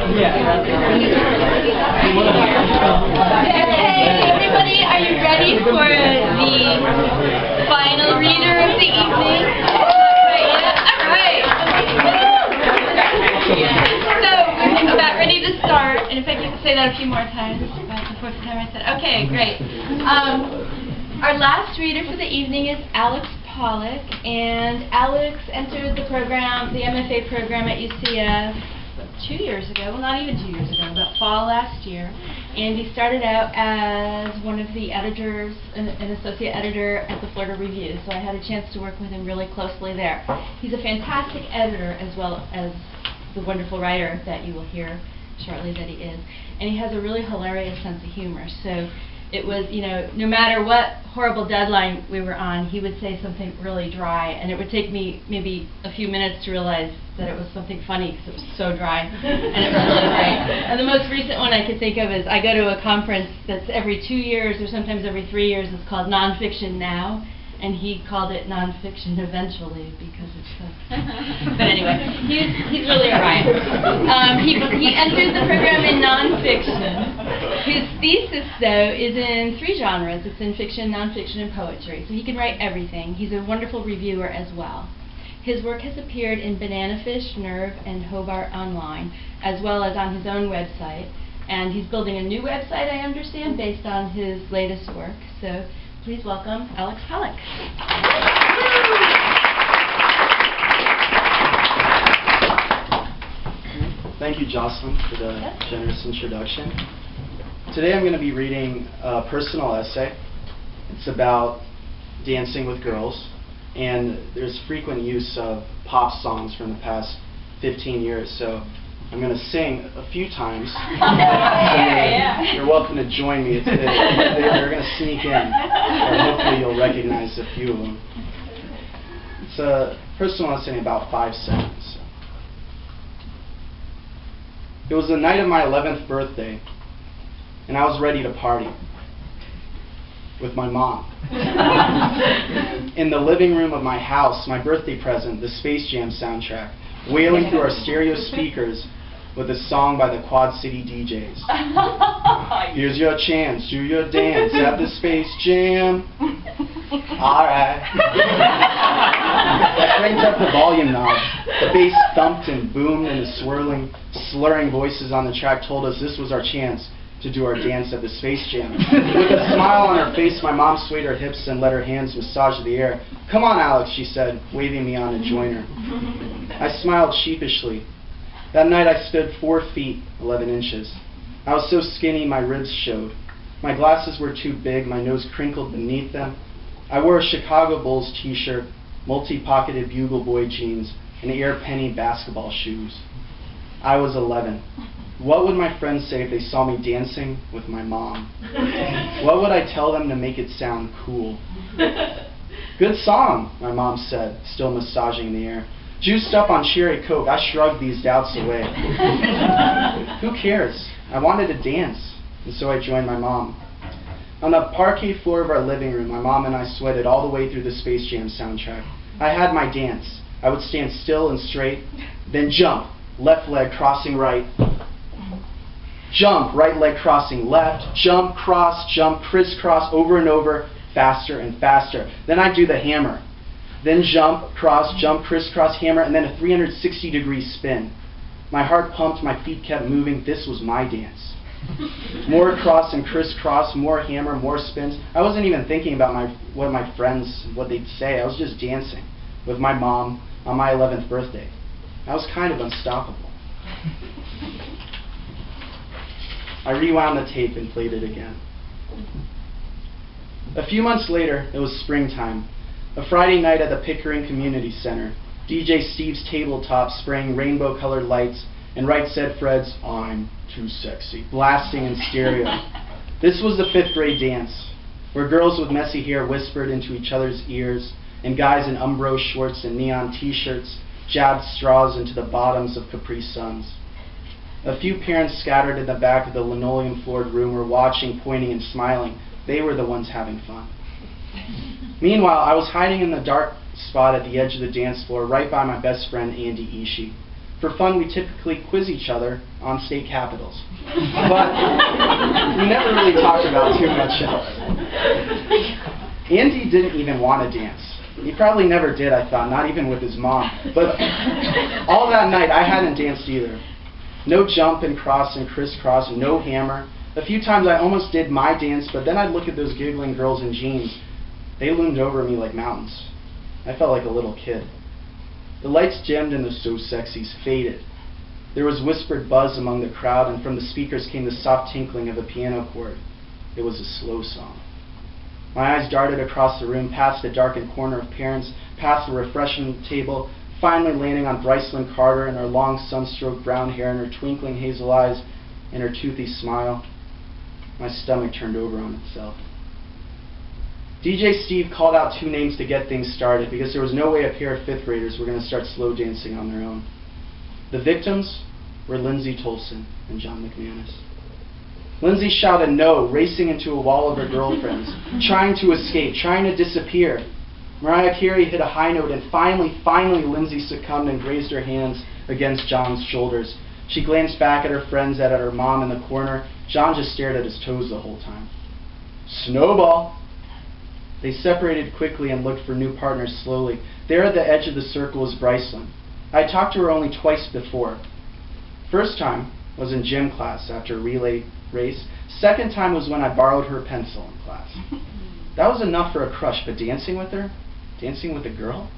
everybody, are you ready for the final reader of the evening? Alright. So, we're about ready to start, and if I could say that a few more times, that's the fourth time I said, okay, great. Our last reader for the evening is Alex Pollack, and Alex entered the program, the MFA program at UCF 2 years ago, well not even 2 years ago, but fall last year, and he started out as one of the editors, an associate editor at the Florida Review, so I had a chance to work with him really closely there. He's a fantastic editor as well as the wonderful writer that you will hear shortly that he is, and he has a really hilarious sense of humor, so it was, you know, no matter what horrible deadline we were on, he would say something really dry, and it would take me maybe a few minutes to realize that it was something funny because it was so dry, and it was really great. And the most recent one I could think of is I go to a conference that's every 2 years or sometimes every 3 years. It's called Nonfiction Now, and he called it Nonfiction Eventually because it's so... But anyway, he's really a riot. He entered the program in nonfiction. His thesis, though, is in 3 genres. It's in fiction, nonfiction, and poetry. So he can write everything. He's a wonderful reviewer as well. His work has appeared in Banana Fish, Nerve, and Hobart Online, as well as on his own website. And he's building a new website, I understand, based on his latest work. So please welcome Alex Pollack. Thank you, Jocelyn, for the generous introduction. Today I'm going to be reading a personal essay. It's about dancing with girls, and there's frequent use of pop songs from the past 15 years, so I'm going to sing a few times. You're welcome to join me. They're going to sneak in, and hopefully you'll recognize a few of them. It's a personal essay in about 5 seconds. It was the night of my 11th birthday, and I was ready to party with my mom. In the living room of my house, my birthday present, the Space Jam soundtrack, wailing through our stereo speakers with a song by the Quad City DJs. Here's your chance, do your dance at the Space Jam. Alright. I cranked up the volume knob. The bass thumped and boomed, and the swirling, slurring voices on the track told us this was our chance to do our dance at the Space Jam. With a smile on her face, my mom swayed her hips and let her hands massage the air. Come on, Alex, she said, waving me on to join her. I smiled sheepishly. That night I stood 4 feet, 11 inches. I was so skinny my ribs showed. My glasses were too big, my nose crinkled beneath them. I wore a Chicago Bulls t-shirt, multi-pocketed Bugle Boy jeans, and Air Penny basketball shoes. I was 11. What would my friends say if they saw me dancing with my mom? What would I tell them to make it sound cool? Good song, my mom said, still massaging the air. Juiced up on cherry coke, I shrugged these doubts away. Who cares? I wanted to dance, and so I joined my mom. On the parquet floor of our living room, my mom and I sweated all the way through the Space Jam soundtrack. I had my dance. I would stand still and straight, then jump, left leg crossing right. Jump, right leg crossing left, jump, crisscross, over and over, faster and faster. Then I'd do the hammer. Then jump, crisscross, hammer, and then a 360-degree spin. My heart pumped, my feet kept moving. This was my dance. More cross and crisscross, more hammer, more spins. I wasn't even thinking about what my friends, what they'd say. I was just dancing with my mom on my 11th birthday. I was kind of unstoppable. I rewound the tape and played it again. A few months later, it was springtime. A Friday night at the Pickering Community Center. DJ Steve's tabletop spraying rainbow-colored lights, and Right Said Fred's I'm Too Sexy blasting in stereo. This was the 5th grade dance, where girls with messy hair whispered into each other's ears, and guys in Umbro shorts and neon t-shirts jabbed straws into the bottoms of Capri Suns. A few parents scattered in the back of the linoleum-floored room were watching, pointing, and smiling. They were the ones having fun. Meanwhile, I was hiding in the dark spot at the edge of the dance floor, right by my best friend, Andy Ishii. For fun, we typically quiz each other on state capitals. But we never really talked about too much else. Andy didn't even want to dance. He probably never did, I thought, not even with his mom. But all that night, I hadn't danced either. No jump and cross and crisscross, no hammer. A few times I almost did my dance, but then I'd look at those giggling girls in jeans. They loomed over me like mountains. I felt like a little kid. The lights dimmed and the So Sexies faded. There was whispered buzz among the crowd, and from the speakers came the soft tinkling of a piano chord. It was a slow song. My eyes darted across the room, past the darkened corner of parents, past the refreshment table, finally landing on Brycelyn Carter and her long sunstroke brown hair and her twinkling hazel eyes and her toothy smile. My stomach turned over on itself. DJ Steve called out 2 names to get things started because there was no way a pair of 5th graders were going to start slow dancing on their own. The victims were Lindsay Tolson and John McManus. Lindsay shouted no, racing into a wall of her girlfriends, trying to escape, trying to disappear. Mariah Carey hit a high note, and finally Lindsay succumbed and grazed her hands against John's shoulders. She glanced back at her friends and at her mom in the corner. John just stared at his toes the whole time. Snowball! They separated quickly and looked for new partners slowly. There at the edge of the circle was Brycelyn. I had talked to her only twice before. First time was in gym class after a relay race. Second time was when I borrowed her pencil in class. That was enough for a crush, but dancing with her? Dancing with a girl?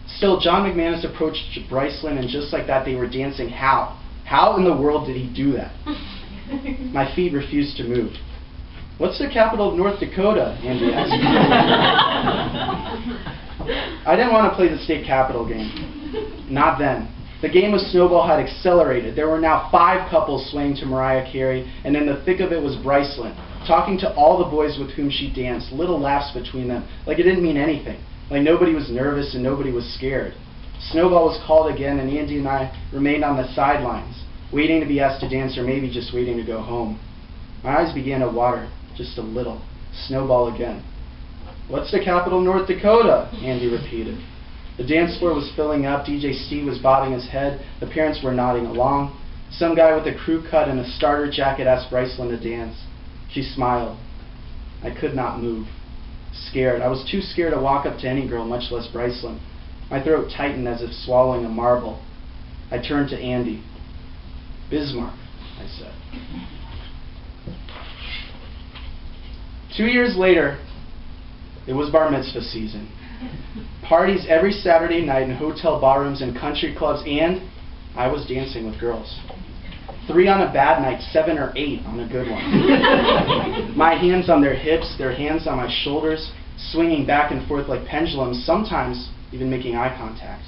Still, John McManus approached Brycelyn, and just like that, they were dancing. How? How in the world did he do that? My feet refused to move. What's the capital of North Dakota? Andy asked. I didn't want to play the state capital game. Not then. The game of snowball had accelerated. There were now 5 couples swaying to Mariah Carey, and in the thick of it was Brycelyn, talking to all the boys with whom she danced, little laughs between them, like it didn't mean anything, like nobody was nervous and nobody was scared. Snowball was called again, and Andy and I remained on the sidelines, waiting to be asked to dance or maybe just waiting to go home. My eyes began to water, just a little. Snowball again. What's the capital of North Dakota? Andy repeated. The dance floor was filling up. DJ Steve was bobbing his head. The parents were nodding along. Some guy with a crew cut and a starter jacket asked Brycelyn to dance. She smiled. I could not move. Scared. I was too scared to walk up to any girl, much less Brycelyn. My throat tightened as if swallowing a marble. I turned to Andy. Bismarck, I said. 2 years later, it was bar mitzvah season. Parties every Saturday night in hotel ballrooms and country clubs, and I was dancing with girls. 3 on a bad night, 7 or 8 on a good one. My hands on their hips, their hands on my shoulders, swinging back and forth like pendulums, sometimes even making eye contact.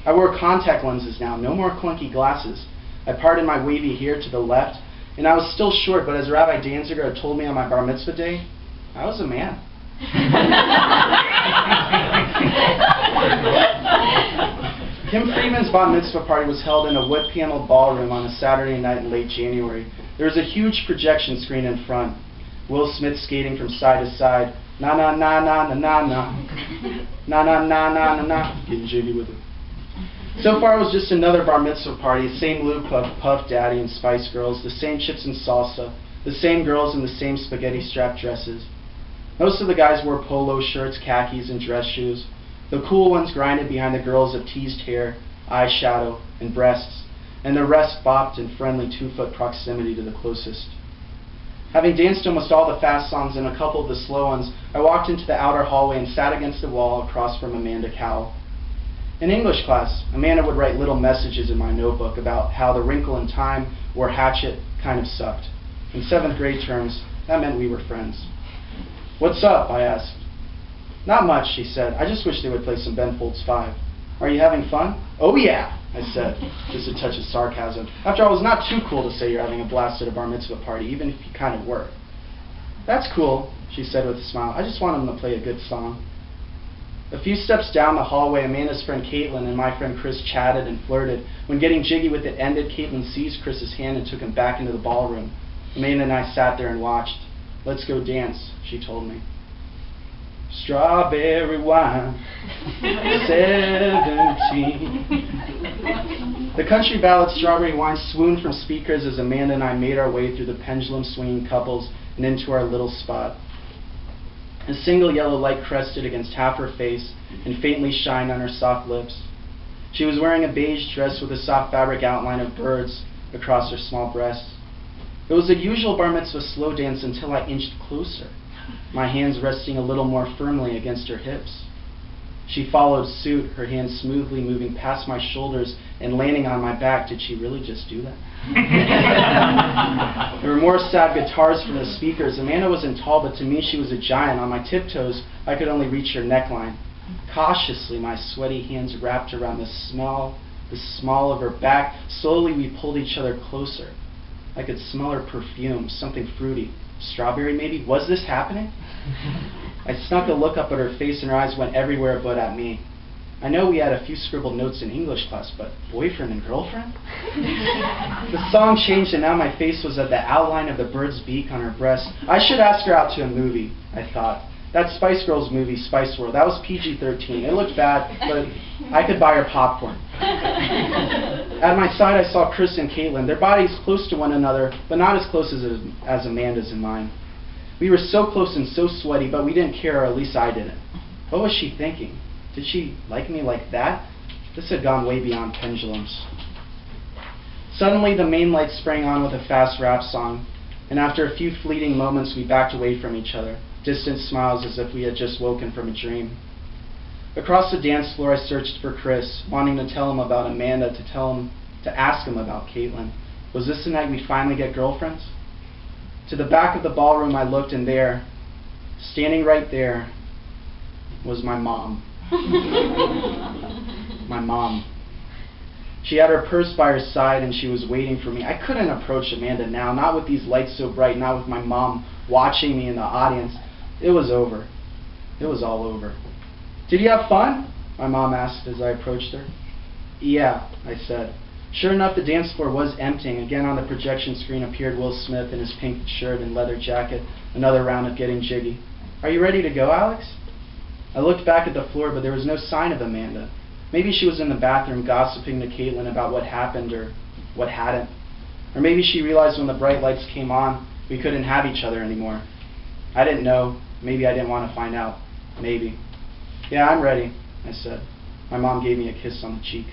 I wore contact lenses now, no more clunky glasses. I parted my wavy hair to the left, and I was still short, but as Rabbi Danziger had told me on my bar mitzvah day, I was a man. Kim Freeman's bar mitzvah party was held in a wood-paneled ballroom on a Saturday night in late January. There was a huge projection screen in front. Will Smith skating from side to side. Na na na na na na na. Na na na na na na. Getting jiggy with it. So far it was just another bar mitzvah party, the same Lou Puff Daddy and Spice Girls, the same chips and salsa, the same girls in the same spaghetti strap dresses. Most of the guys wore polo shirts, khakis, and dress shoes. The cool ones grinded behind the girls of teased hair, eyeshadow, and breasts, and the rest bopped in friendly 2-foot proximity to the closest. Having danced almost all the fast songs and a couple of the slow ones, I walked into the outer hallway and sat against the wall across from Amanda Cowell. In English class, Amanda would write little messages in my notebook about how the wrinkle in time or hatchet kind of sucked. In 7th grade terms, that meant we were friends. What's up? I asked. Not much, she said. I just wish they would play some Ben Folds 5. Are you having fun? Oh yeah, I said, just a touch of sarcasm. After all, it was not too cool to say you're having a blast at a bar mitzvah party, even if you kind of were. That's cool, she said with a smile. I just want them to play a good song. A few steps down the hallway, Amanda's friend Caitlin and my friend Chris chatted and flirted. When getting jiggy with it ended, Caitlin seized Chris's hand and took him back into the ballroom. Amanda and I sat there and watched. Let's go dance, she told me. strawberry wine, 17. The country ballad Strawberry Wine swooned from speakers as Amanda and I made our way through the pendulum swinging couples and into our little spot. A single yellow light crested against half her face and faintly shined on her soft lips. She was wearing a beige dress with a soft fabric outline of birds across her small breasts. It was the usual bar mitzvah slow dance until I inched closer, my hands resting a little more firmly against her hips. She followed suit, her hands smoothly moving past my shoulders and landing on my back. Did she really just do that? There were more sad guitars from the speakers. Amanda wasn't tall, but to me she was a giant. On my tiptoes, I could only reach her neckline. Cautiously, my sweaty hands wrapped around the small of her back. Slowly, we pulled each other closer. I could smell her perfume, something fruity. Strawberry, maybe? Was this happening? I snuck a look up at her face, and her eyes went everywhere but at me. I know we had a few scribbled notes in English class, but boyfriend and girlfriend? The song changed, and now my face was at the outline of the bird's beak on her breast. I should ask her out to a movie, I thought. That Spice Girls movie, Spice World, that was PG-13. It looked bad, but I could buy her popcorn. At my side, I saw Chris and Caitlin. Their bodies close to one another, but not as close as Amanda's and mine. We were so close and so sweaty, but we didn't care, or at least I didn't. What was she thinking? Did she like me like that? This had gone way beyond pendulums. Suddenly, the main light sprang on with a fast rap song, and after a few fleeting moments, we backed away from each other, distant smiles as if we had just woken from a dream. Across the dance floor, I searched for Chris, wanting to tell him about Amanda, to ask him about Caitlin. Was this the night we'd finally get girlfriends? To the back of the ballroom I looked, and there, standing right there, was my mom. My mom. She had her purse by her side, and she was waiting for me. I couldn't approach Amanda now, not with these lights so bright, not with my mom watching me in the audience. It was over. It was all over. Did you have fun? My mom asked as I approached her. Yeah, I said. Sure enough, the dance floor was emptying. Again on the projection screen appeared Will Smith in his pink shirt and leather jacket, another round of getting jiggy. Are you ready to go, Alex? I looked back at the floor, but there was no sign of Amanda. Maybe she was in the bathroom gossiping to Caitlin about what happened or what hadn't. Or maybe she realized when the bright lights came on, we couldn't have each other anymore. I didn't know. Maybe I didn't want to find out. Maybe. Yeah, I'm ready, I said. My mom gave me a kiss on the cheek.